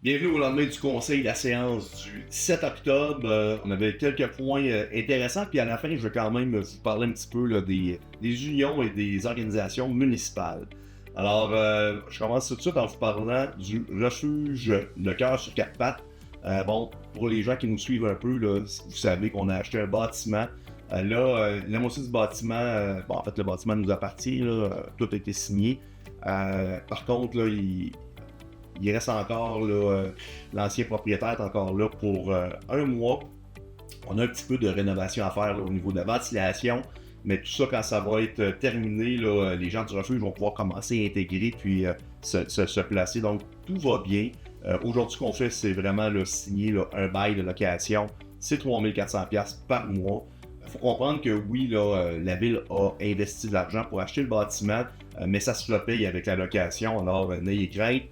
Bienvenue au lendemain du conseil, la séance du 7 octobre. On avait quelques points intéressants, puis à la fin, je vais quand même vous parler un petit peu là, des unions et des organisations municipales. Alors, je commence tout de suite en vous parlant du refuge Le Cœur sur quatre pattes. Bon, pour les gens qui nous suivent un peu, là, vous savez qu'on a acheté un bâtiment. La moitié du bâtiment, en fait, le bâtiment nous appartient, là, tout a été signé. Par contre, là, il reste encore, là, l'ancien propriétaire est encore là pour un mois. On a un petit peu de rénovation à faire là, au niveau de la ventilation, mais tout ça, quand ça va être terminé, là, les gens du refuge vont pouvoir commencer à intégrer puis se placer. Donc, tout va bien. Aujourd'hui, ce qu'on fait, c'est vraiment là, signer là, un bail de location. C'est 3 400$ par mois. Il faut comprendre que oui, là, la ville a investi de l'argent pour acheter le bâtiment, mais ça se le paye avec la location. Alors, n'ayez crainte.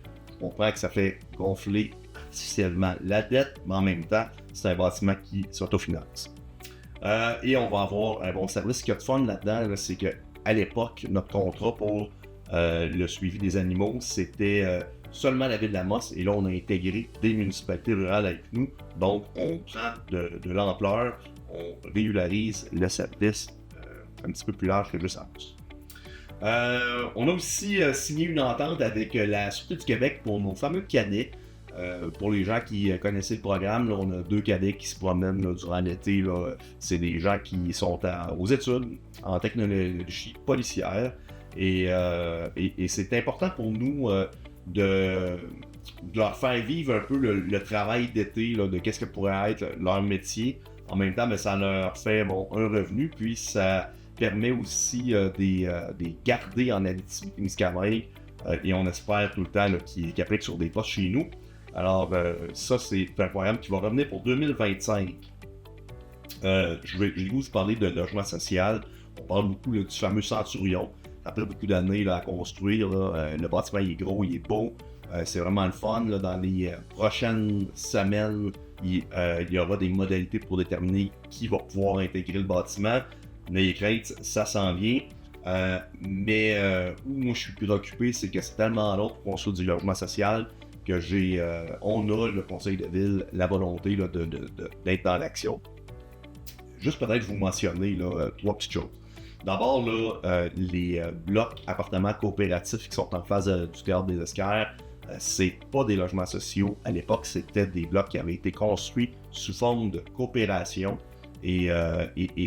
On comprend que ça fait gonfler artificiellement la dette, mais en même temps, c'est un bâtiment qui s'autofinance. Et on va avoir un bon service. Ce qu'il y a de fun là-dedans, là, c'est qu'à l'époque, notre contrat pour le suivi des animaux, c'était seulement la ville de Amos. Et là, on a intégré des municipalités rurales avec nous. Donc, on prend de l'ampleur, on régularise le service un petit peu plus large que juste Amos. On a aussi signé une entente avec la Sûreté du Québec pour nos fameux cadets. Pour les gens qui connaissaient le programme, là, on a 2 cadets qui se promènent là, durant l'été. Là. C'est des gens qui sont aux études en technologie policière. Et c'est important pour nous de leur faire vivre un peu le travail d'été, là, de qu'est-ce que pourrait être leur métier. En même temps, mais ça leur fait un revenu, puis ça permet aussi des garder en Abitibi-Témiscamingue et on espère tout le temps qu'ils appliquent sur des postes chez nous. Alors, ça, c'est un programme qui va revenir pour 2025. Je vais vous parler de logement social. On parle beaucoup là, du fameux Centurion. Ça fait beaucoup d'années là, à construire. Là. Le bâtiment il est gros, il est beau. C'est vraiment le fun. Là. Dans les prochaines semaines, il y aura des modalités pour déterminer qui va pouvoir intégrer le bâtiment. N'ayez crainte, ça s'en vient. Mais où moi je suis préoccupé, c'est que c'est tellement long pour construire du logement social que on a, le conseil de ville, la volonté là, d'être dans l'action. Juste peut-être vous mentionner là, 3 petites choses. D'abord, là, les blocs appartements coopératifs qui sont en face du théâtre des Esquerres, c'est pas des logements sociaux. À l'époque, c'était des blocs qui avaient été construits sous forme de coopération. Et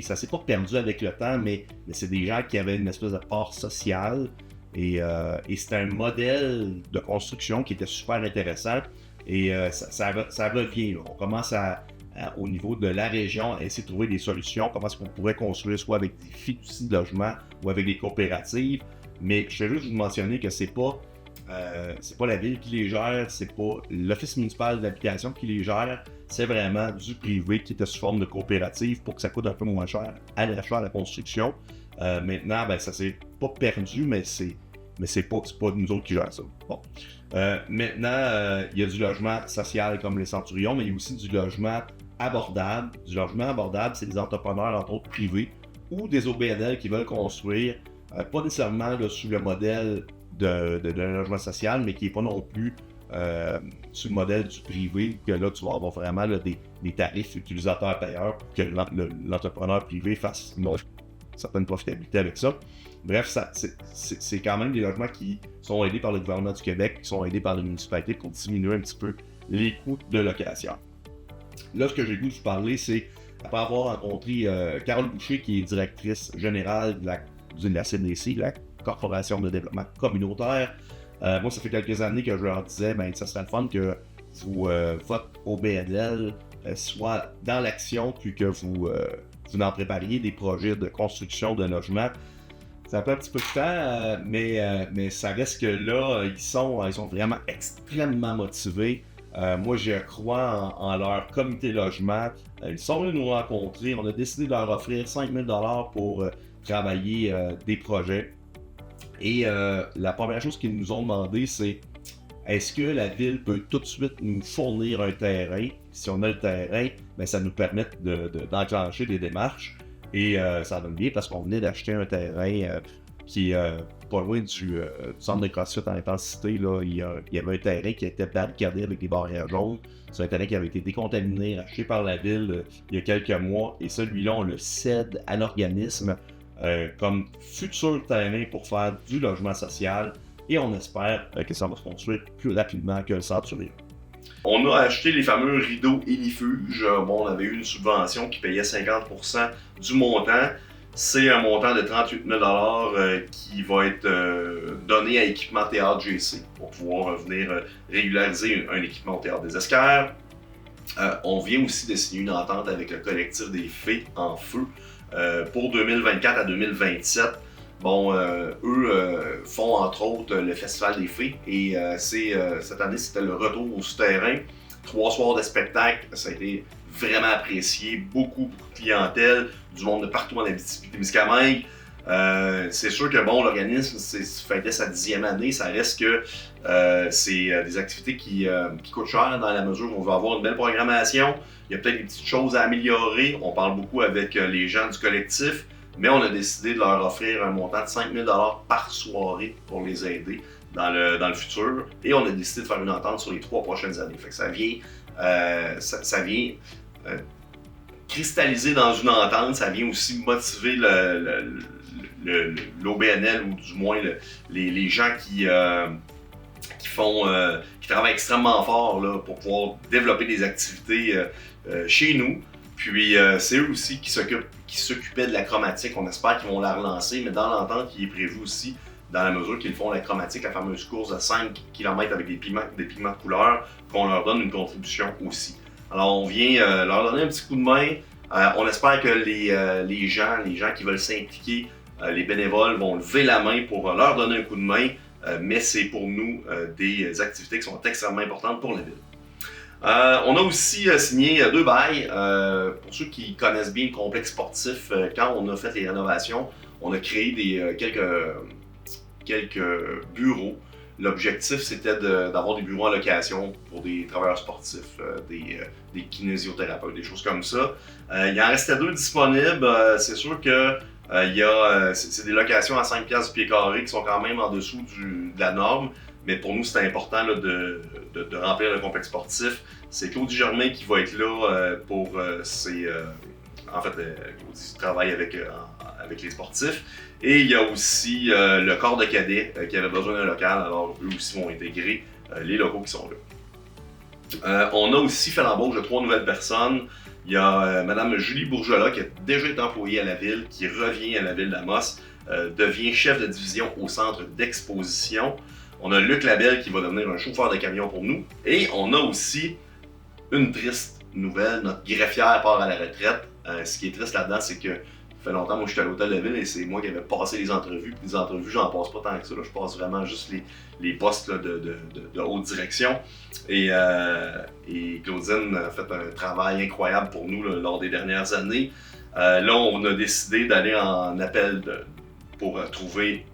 ça s'est pas perdu avec le temps, mais c'est des gens qui avaient une espèce de part sociale. Et c'était un modèle de construction qui était super intéressant. Et ça revient. Là. On commence au niveau de la région à essayer de trouver des solutions. Comment est-ce qu'on pourrait construire soit avec des fiducies de logement ou avec des coopératives. Mais je vais juste vous mentionner que c'est pas la ville qui les gère, c'est pas l'office municipal d'habitation qui les gère, c'est vraiment du privé qui était sous forme de coopérative pour que ça coûte un peu moins cher à l'achat, à la construction. Maintenant, ben, ça s'est pas perdu, mais c'est pas nous autres qui gèrent ça. Bon. Maintenant, il y a du logement social comme les Centurions, mais il y a aussi du logement abordable. Du logement abordable, c'est des entrepreneurs, entre autres privés, ou des OBNL qui veulent construire, pas nécessairement là, sous le modèle de logement social, mais qui n'est pas non plus sur le modèle du privé, que là, tu vas avoir vraiment là, des tarifs utilisateurs-payeurs pour que l'entrepreneur privé fasse une certaine profitabilité avec ça. Bref, c'est quand même des logements qui sont aidés par le gouvernement du Québec, qui sont aidés par les municipalités pour diminuer un petit peu les coûts de location. Là, ce que j'ai voulu vous parler, c'est, après avoir rencontré Carole Boucher, qui est directrice générale de la CDC, la Corporation de développement communautaire. Moi, ça fait quelques années que je leur disais, ben, ça serait le fun que votre OBNL soit dans l'action, puis que vous en prépariez des projets de construction de logements. Ça prend un petit peu de temps, mais ça reste que là, ils sont vraiment extrêmement motivés. Moi, je crois en leur comité logement. Ils sont venus nous rencontrer. On a décidé de leur offrir 5 000 $ pour travailler des projets. Et la première chose qu'ils nous ont demandé, c'est est-ce que la ville peut tout de suite nous fournir un terrain? Si on a le terrain, ben, ça nous permet d'enclencher des démarches. Et ça donne bien parce qu'on venait d'acheter un terrain qui pas loin du centre de CrossFit en intensité, là, il y avait un terrain qui était barricadé avec des barrières jaunes. C'est un terrain qui avait été décontaminé, racheté par la ville il y a quelques mois. Et celui-là, on le cède à l'organisme comme futur terrain pour faire du logement social. Et on espère que ça va se construire plus rapidement que le Centurion. On a acheté les fameux rideaux Inifuge. Bon, on avait eu une subvention qui payait 50% du montant. C'est un montant de 38 000 qui va être donné à Équipement Théâtre GC pour pouvoir venir régulariser un équipement au Théâtre des Esquerres. On vient aussi de signer une entente avec le collectif des Fées en Feu pour 2024 à 2027. Bon, eux font entre autres le Festival des Fées et cette année c'était le retour au souterrain. 3 soirs de spectacle, ça a été vraiment apprécié, beaucoup de clientèle, du monde de partout en Abitibi-Témiscamingue. C'est sûr que bon, l'organisme fêtait sa 10e année, ça reste que c'est des activités qui coûtent cher dans la mesure où on va avoir une belle programmation. Il y a peut-être des petites choses à améliorer. On parle beaucoup avec les gens du collectif, mais on a décidé de leur offrir un montant de 5 000 par soirée pour les aider dans le futur. Et on a décidé de faire une entente sur les 3 prochaines années. Fait que ça vient cristalliser dans une entente, ça vient aussi motiver l'OBNL ou du moins les gens qui travaillent extrêmement fort là, pour pouvoir développer des activités chez nous. Puis c'est eux aussi qui s'occupaient de la chromatique. On espère qu'ils vont la relancer, mais dans l'entente, il est prévu aussi, dans la mesure qu'ils font la chromatique, la fameuse course de 5 km avec des pigments de couleur, qu'on leur donne une contribution aussi. Alors on vient leur donner un petit coup de main. On espère que les gens qui veulent s'impliquer, les bénévoles vont lever la main pour leur donner un coup de main, mais c'est pour nous des activités qui sont extrêmement importantes pour la ville. On a aussi signé 2 bails. Pour ceux qui connaissent bien le complexe sportif, quand on a fait les rénovations, on a créé quelques bureaux. L'objectif, c'était d'avoir des bureaux en location pour des travailleurs sportifs, des kinésiothérapeutes, des choses comme ça. Il en restait 2 disponibles. C'est sûr que c'est des locations à 5$ du pied carré qui sont quand même en dessous de la norme. Mais pour nous, c'est important là, de remplir le complexe sportif. C'est Claudie Germain qui va être là pour Claudie travaille avec les sportifs. Et il y a aussi le corps de cadets qui avait besoin d'un local, alors eux aussi vont intégrer les locaux qui sont là. On a aussi fait l'embauche de 3 nouvelles personnes. Il y a Mme Julie Bourgelat qui a déjà été employée à la ville, qui revient à la ville d'Amos, devient chef de division au centre d'exposition. On a Luc Labelle qui va devenir un chauffeur de camion pour nous. Et on a aussi une triste nouvelle, notre greffière part à la retraite. Ce qui est triste là-dedans, c'est que ça fait longtemps, moi, je suis à l'hôtel de ville et c'est moi qui avais passé les entrevues. Puis les entrevues, j'en passe pas tant que ça. Là. Je passe vraiment juste les postes là, de haute direction. Et Claudine a fait un travail incroyable pour nous là, lors des dernières années. Là, on a décidé d'aller en appel pour trouver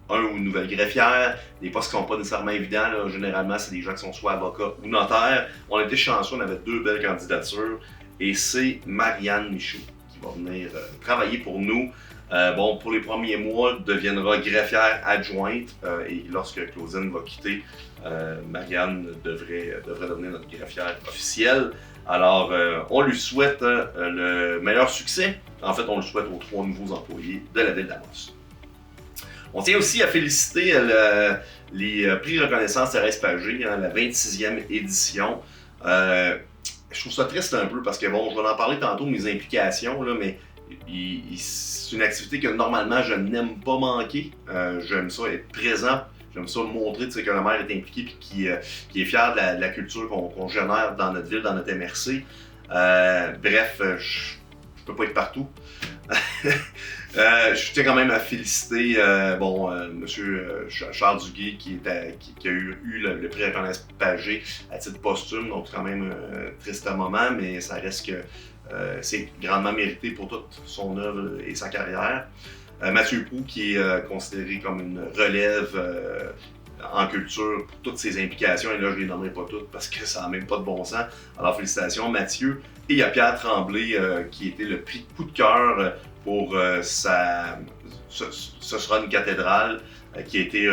un ou une nouvelle greffière. Des postes qui ne sont pas nécessairement évidents. Là. Généralement, c'est des gens qui sont soit avocats ou notaires. On a été chanceux, on avait 2 belles candidatures. Et c'est Marianne Michaud qui va venir travailler pour nous. Pour les premiers mois, deviendra greffière adjointe et lorsque Claudine va quitter, Marianne devrait devenir notre greffière officielle. Alors, on lui souhaite le meilleur succès. En fait, on le souhaite aux 3 nouveaux employés de la ville d'Amos. On tient aussi à féliciter les prix reconnaissance Thérèse Pagé, la 26e édition. Je trouve ça triste un peu parce que, bon, je vais en parler tantôt de mes implications, là, mais c'est une activité que normalement je n'aime pas manquer. J'aime ça être présent, j'aime ça montrer que le maire est impliqué et qui est fier de la culture qu'on génère dans notre ville, dans notre MRC. Bref, je peux pas être partout. Je tiens quand même à féliciter M. Charles Duguay qui a eu le prix Reconnaissance Pagé à titre posthume, donc c'est quand même un triste moment, mais ça reste que c'est grandement mérité pour toute son œuvre et sa carrière. Mathieu Pou qui est considéré comme une relève en culture pour toutes ses implications, et là je ne les nommerai pas toutes parce que ça n'a même pas de bon sens. Alors félicitations Mathieu. Et il y a Pierre Tremblay qui était le prix coup de cœur pour ce sera une cathédrale qui a été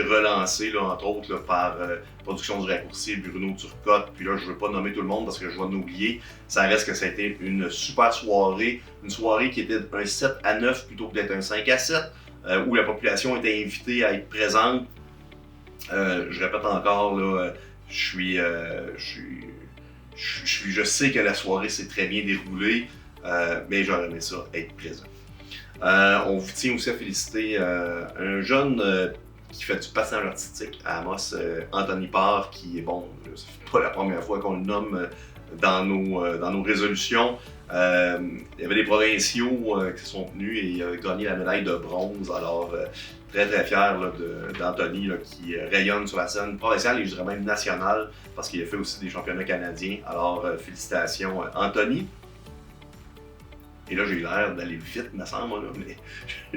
relancé, là, entre autres, là, par Production du Raccourci, Bruno Turcotte. Puis là, je ne veux pas nommer tout le monde parce que je vais en oublier. Ça reste que ça a été une super soirée. Une soirée qui était un 7 à 9 plutôt que d'être un 5 à 7, où la population était invitée à être présente. Je répète encore, là, je sais que la soirée s'est très bien déroulée, mais j'aurais aimé ça être présent. On vous tient aussi à féliciter un jeune qui fait du patinage artistique à Amos, Anthony Parr, qui est bon, c'est pas la première fois qu'on le nomme dans nos résolutions. Il y avait des provinciaux qui se sont tenus et il a gagné la médaille de bronze. Alors, très très fier d'Anthony qui rayonne sur la scène provinciale et je dirais même nationale parce qu'il a fait aussi des championnats canadiens. Alors, félicitations Anthony. Et là, j'ai eu l'air d'aller vite, me semble, là, mais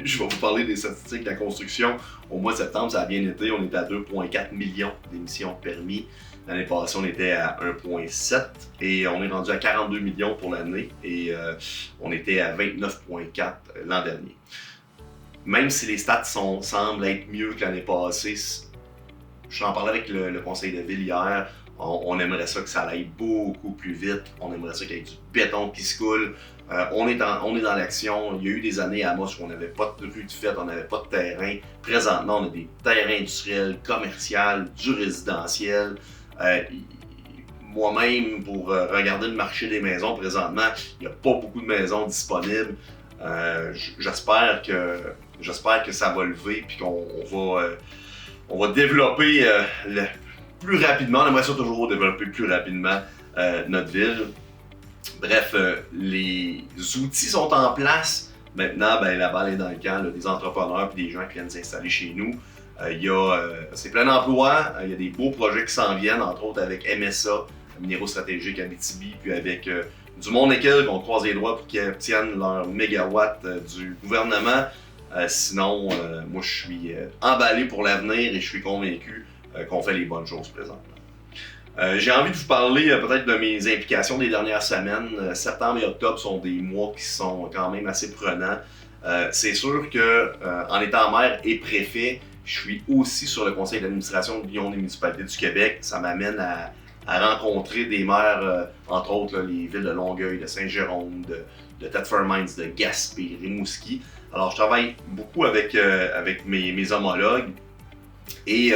je vais vous parler des statistiques de la construction. Au mois de septembre, ça a bien été. On était à 2,4 millions d'émissions permis. L'année passée, on était à 1,7 et on est rendu à 42 millions pour l'année et on était à 29,4 l'an dernier. Même si les stats semblent être mieux que l'année passée, j'en parlais avec le conseil de ville hier, on aimerait ça que ça aille beaucoup plus vite, on aimerait ça qu'il y ait du béton qui se coule. On est dans l'action. Il y a eu des années à Amos où on n'avait pas de rue de fête, on n'avait pas de terrain. Présentement, on a des terrains industriels, commerciaux, du résidentiel. Moi-même, pour regarder le marché des maisons présentement, il n'y a pas beaucoup de maisons disponibles. J'espère que ça va lever et qu'on va développer plus rapidement. On aimerait ça toujours développer plus rapidement notre ville. Bref, les outils sont en place. Maintenant, la balle est dans le camp des entrepreneurs et des gens qui viennent s'installer chez nous. C'est plein d'emplois. Il y a des beaux projets qui s'en viennent, entre autres avec MSA, Minéraux Stratégiques Abitibi, puis avec du monde équil qu'on croise les doigts pour qu'ils obtiennent leur mégawatt du gouvernement. Sinon, moi, je suis emballé pour l'avenir et je suis convaincu qu'on fait les bonnes choses présentement. J'ai envie de vous parler peut-être de mes implications des dernières semaines. Septembre et octobre sont des mois qui sont quand même assez prenants. C'est sûr que en étant maire et préfet, je suis aussi sur le conseil d'administration de l'Union des municipalités du Québec. Ça m'amène à rencontrer des maires, entre autres là, les villes de Longueuil, de Saint-Jérôme, de Thetford Mines, de Gaspé, Rimouski. Alors je travaille beaucoup avec mes homologues et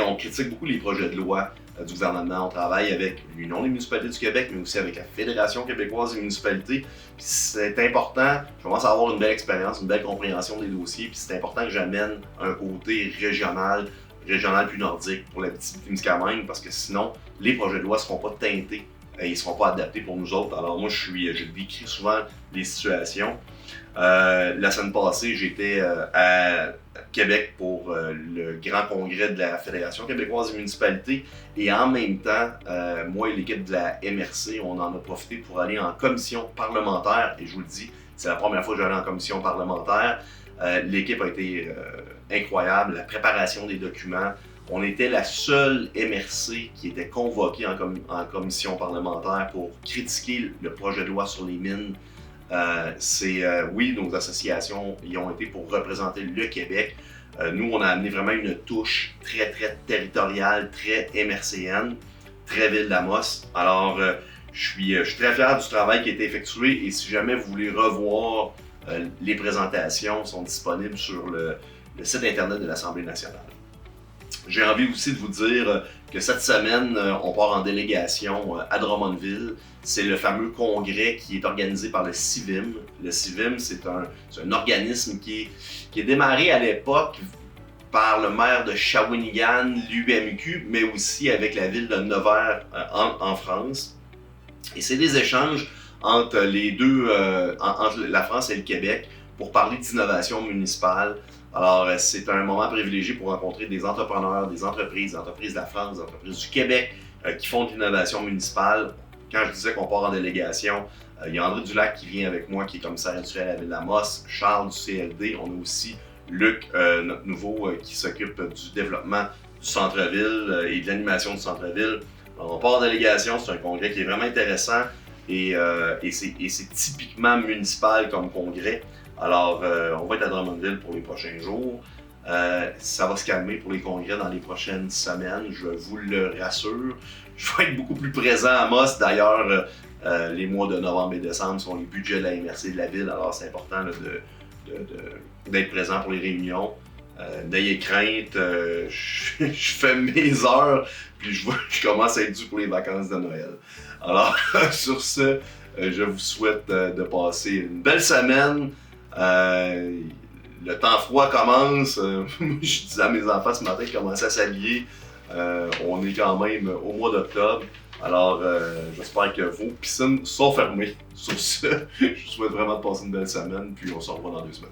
on critique beaucoup les projets de loi du gouvernement. On travaille avec l'Union des municipalités du Québec, mais aussi avec la Fédération québécoise des municipalités. Puis c'est important, je commence à avoir une belle expérience, une belle compréhension des dossiers, puis c'est important que j'amène un côté régional plus nordique pour la Abitibi-Témiscamingue, parce que sinon, les projets de loi ne seront pas teintés et ils ne seront pas adaptés pour nous autres. Alors moi, je décris souvent les situations. La semaine passée, j'étais à Québec pour le grand congrès de la Fédération québécoise des municipalités et en même temps, moi et l'équipe de la MRC, on en a profité pour aller en commission parlementaire et je vous le dis, c'est la première fois que j'allais en commission parlementaire. L'équipe a été incroyable, la préparation des documents. On était la seule MRC qui était convoquée en commission parlementaire pour critiquer le projet de loi sur les mines. Oui, nos associations y ont été pour représenter le Québec. Nous, on a amené vraiment une touche très, très territoriale, très MRCN, très Ville d'Amos. Alors, je suis très fier du travail qui a été effectué et si jamais vous voulez revoir les présentations, sont disponibles sur le site internet de l'Assemblée nationale. J'ai envie aussi de vous dire que cette semaine, on part en délégation à Drummondville. C'est le fameux congrès qui est organisé par le CIVIM. Le CIVIM, c'est un organisme qui est démarré à l'époque par le maire de Shawinigan, l'UMQ, mais aussi avec la ville de Nevers en France. Et c'est des échanges entre les deux, entre la France et le Québec pour parler d'innovation municipale. Alors, c'est un moment privilégié pour rencontrer des entrepreneurs, des entreprises de la France, des entreprises du Québec qui font de l'innovation municipale. Quand je disais qu'on part en délégation, il y a André Dulac qui vient avec moi, qui est commissaire industriel à la Ville d'Amos, Charles du CLD, on a aussi Luc, notre nouveau, qui s'occupe du développement du centre-ville et de l'animation du centre-ville. Alors, on part en délégation, c'est un congrès qui est vraiment intéressant et c'est typiquement municipal comme congrès. Alors, on va être à Drummondville pour les prochains jours. Ça va se calmer pour les congrès dans les prochaines semaines, je vous le rassure. Je vais être beaucoup plus présent à Most. D'ailleurs, les mois de novembre et décembre sont les budgets de la MRC de la ville, alors c'est important là, d'être présent pour les réunions. N'ayez crainte, je fais mes heures, puis je commence à être dû pour les vacances de Noël. Alors, sur ce, je vous souhaite de passer une belle semaine. Le temps froid commence. Je disais à mes enfants ce matin qu'ils commençaient à s'habiller. On est quand même au mois d'octobre. Alors, j'espère que vos piscines sont fermées. Sur ce, je vous souhaite vraiment de passer une belle semaine, puis on se revoit dans 2 semaines.